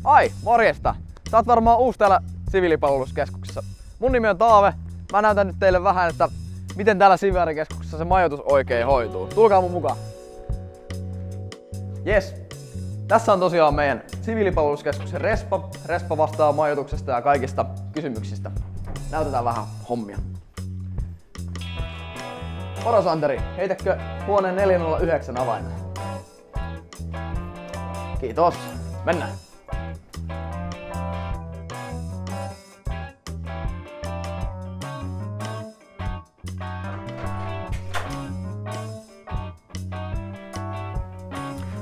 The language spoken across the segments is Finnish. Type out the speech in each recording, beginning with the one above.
Ai, morjesta! Sä oot varmaan uusi täällä siviilipalveluskeskuksessa. Mun nimi on Taave. Mä näytän nyt teille vähän, että miten täällä siviilikeskuksessa se majoitus oikein hoituu. Tulkaa mun mukaan. Jes. Tässä on tosiaan meidän siviilipalveluskeskuksen Respa. Respa vastaa majoituksesta ja kaikista kysymyksistä. Näytetään vähän hommia. Moro Santeri, heitäkö huoneen 409 avaimen? Kiitos. Mennään.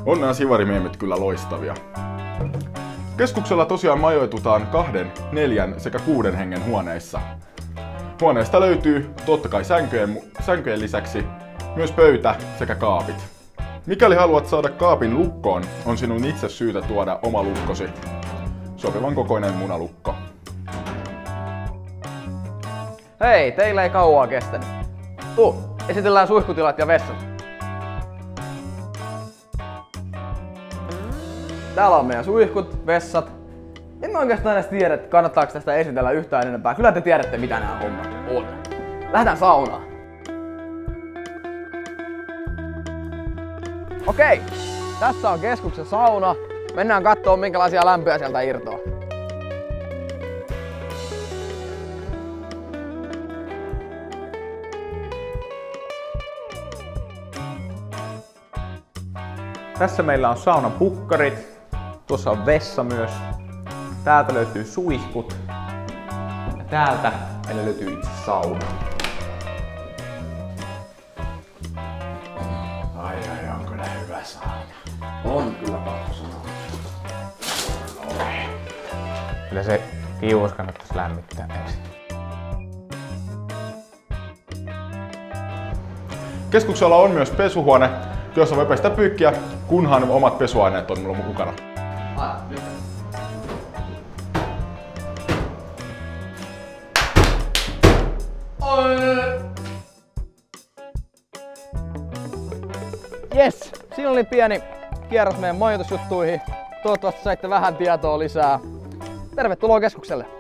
On nämä sivarimiemet kyllä loistavia. Keskuksella tosiaan majoitutaan 2, 4 sekä 6 hengen huoneissa. Huoneesta löytyy totta kai sänkyjen lisäksi myös pöytä sekä kaapit. Mikäli haluat saada kaapin lukkoon, on sinun itse syytä tuoda oma lukkosi. Sopivan kokoinen munalukko. Hei, teillä ei kauaa kestänyt. Esitellään suihkutilat ja vessat. Täällä on meidän suihkut, vessat. En mä oikeastaan edes tiedä, että kannattaako tästä esitellä yhtään enempää. Kyllä te tiedätte, mitä nämä hommat on. Lähdetään saunaan. Okei, tässä on keskuksen sauna. Mennään kattoo, minkälaisia lämpöjä sieltä irtoaa. Tässä meillä on saunan pukkarit. Tuossa on vessa myös. Täältä löytyy suihkut. Ja täältä meillä löytyy itse sauna. Ai, onko nää hyvä sauna? On kyllä pakko sanoa. Kyllä se kiuas kannattaisi lämmittää ensin. Keskuksella on myös pesuhuone, jossa voi pestä pyykkiä, kunhan omat pesuaineet on mulla mukana. Jes, siinä oli pieni kierros meidän majoitusjuttuihin. Toivottavasti saitte vähän tietoa lisää. Tervetuloa keskukselle!